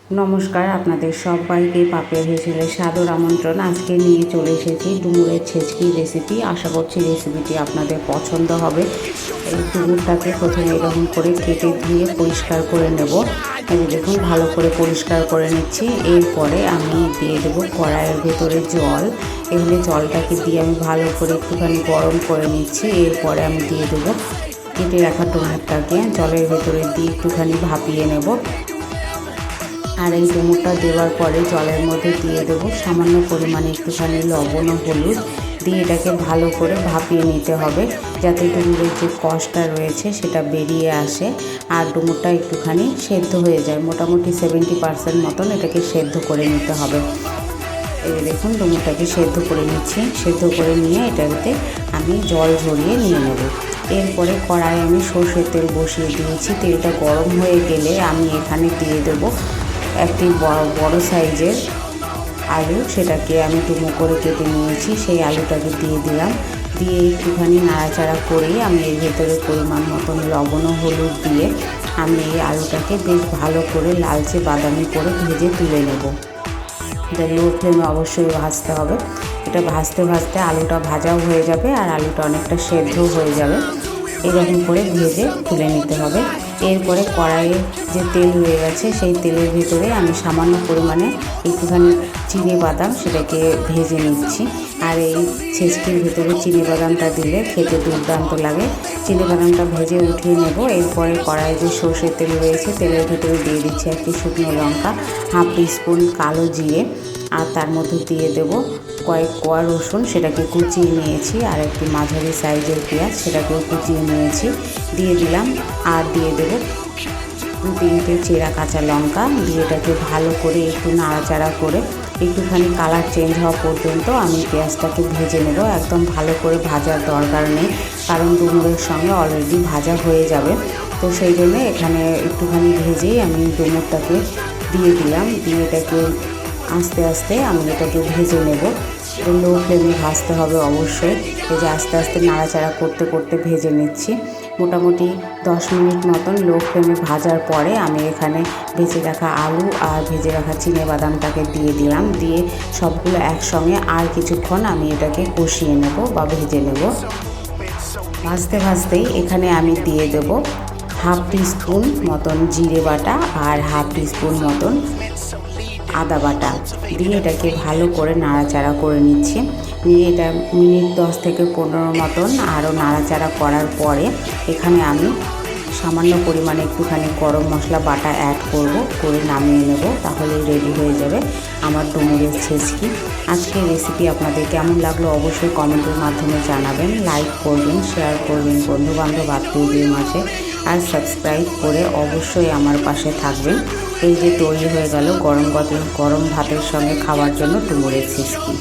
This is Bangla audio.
নমস্কার, আপনাদের সবাইকে পাপিয়া হেসেলের সাদর আমন্ত্রণ। আজকে নিয়ে চলে এসেছি ডুমুরের ছেচকি রেসিপি। আশা করছি রেসিপিটি আপনাদের পছন্দ হবে। এই ডুমুরটাকে প্রথমে এরকম করে কেটে ধুয়ে পরিষ্কার করে নেব। এই দেখুন, ভালো করে পরিষ্কার করে নিচ্ছি। এরপরে আমি দিয়ে দেবো কড়াইয়ের ভেতরে জল। এখানে জলটাকে দিয়ে আমি ভালো করে একটুখানি গরম করে নিচ্ছি। এরপরে আমি দিয়ে দেবো কেটে রাখা টমেটোটাকে জলের ভেতরে দিয়ে একটুখানি ভাপিয়ে নেব। আর এই ডুমুরটা দেওয়ার পরে জলের মধ্যে দিয়ে দেবো সামান্য পরিমাণে একটুখানি লবণ ও হলুদ দিয়ে এটাকে ভালো করে ভাপিয়ে নিতে হবে, যাতে ডুমুরের যে কষটা রয়েছে সেটা বেরিয়ে আসে আর ডুমুরটা একটুখানি সেদ্ধ হয়ে যায়। মোটামুটি 70% মতন এটাকে সেদ্ধ করে নিতে হবে। এই দেখুন, ডুমুরটাকে সেদ্ধ করে নিচ্ছি। সেদ্ধ করে নিয়ে এটাতে আমি জল ঝরিয়ে নিয়ে নেব। এরপরে কড়াইয়ে আমি সর্ষের তেল বসিয়ে দিয়েছি। তেলটা গরম হয়ে গেলে আমি এখানে দিয়ে দেবো একটি বড় সাইজের আলু। সেটাকে আমি ডুমো করে কেটে নিয়েছি। সেই আলুটাকে দিয়ে দিলাম। দিয়ে একটুখানি নাড়াচাড়া করেই আমি এর ভেতরে পরিমাণ মতন লবণ ও হলুদ দিয়ে আমি এই আলুটাকে বেশ ভালো করে লালচে বাদামি করে ভেজে তুলে নেব। এটা লো ফ্লেমে অবশ্যই ভাজতে হবে। এটা ভাজতে ভাজতে আলুটা ভাজাও হয়ে যাবে আর আলুটা অনেকটা সেদ্ধও হয়ে যাবে। এরকম করে ভেজে তুলে নিতে হবে। এরপরে কড়াইয়ে যে তেল হয়ে গেছে সেই তেলের ভিতরে আমি সামান্য পরিমাণে একটুখানি চিনে বাদাম সেটাকে ভেজে নিচ্ছি। আর এই ছেচকির ভিতরে চিনে বাদামটা দিলে খেতে দুর্দান্ত লাগে। চিনে বাদামটা ভেজে উঠিয়ে নেব। এরপরে কড়াইয়ে যে সর্ষের তেল রয়েছে তেলের ভিতরে দিয়ে দিচ্ছি একটি শুকনো লঙ্কা, হাফ টিস্পুন কালো জিরে, আর তার মধ্যে দিয়ে দেব কয়েক কোয়া রসুন, সেটাকে কুচিয়ে নিয়েছি, আর একটি মাঝারি সাইজের পেঁয়াজ সেটাকেও কুচিয়ে নিয়েছি দিয়ে দিলাম। আর দিয়ে দেব 2-3টে চেরা কাঁচা লঙ্কা দিয়ে এটাকে ভালো করে একটু নাড়াচাড়া করে একটুখানি কালার চেঞ্জ হওয়া পর্যন্ত আমি পেঁয়াজটাকে ভেজে নেব। একদম ভালো করে ভাজার দরকার নেই, কারণ ডুমুরের সঙ্গে অলরেডি ভাজা হয়ে যাবে। তো সেই জন্য এখানে একটুখানি ভেজেই আমি ডুমুরটাকে দিয়ে দিলাম। দিয়ে এটাকে আস্তে আস্তে আমি এটাকে ভেজে নেব। লো ফ্লেমে ভাজতে হবে অবশ্যই। এই যে আস্তে আস্তে নাড়াচাড়া করতে করতে ভেজে নিচ্ছি। মোটামুটি 10 মিনিট মতন লো ফ্লেমে ভাজার পরে আমি এখানে ভেজে রাখা আলু আর ভেজে রাখা চিনে বাদামটাকে দিয়ে দিলাম। দিয়ে সবগুলো একসঙ্গে আর কিছুক্ষণ আমি এটাকে কষিয়ে নেব বা ভেজে নেব। ভাজতে ভাজতেই এখানে আমি দিয়ে দেব হাফ টিস্পুন মতন জিরে বাটা আর হাফ টিস্পুন মতন আদা বাটা দিয়ে এটাকে ভালো করে নাড়াচাড়া করে নিচ্ছি। নিয়ে এটা মিনিট 10 থেকে 15 মতন আরও নাড়াচাড়া করার পরে এখানে আমি সামান্য পরিমাণে একটুখানি গরম মশলা বাটা অ্যাড করে নামিয়ে নেব। তাহলে রেডি হয়ে যাবে আমার ডুমুরের ছেচকি। আজকের রেসিপি আপনাদের কেমন লাগলো অবশ্যই কমেন্টের মাধ্যমে জানাবেন। লাইক করবেন, শেয়ার করবেন বন্ধুবান্ধব আত্মীয়দের মাঝে, আর সাবস্ক্রাইব করে অবশ্যই আমার পাশে থাকবেন। এই যে তৈরি হয়ে গেল গরম ভাতের সঙ্গে খাওয়ার জন্য ডুমুরের ছেচকি।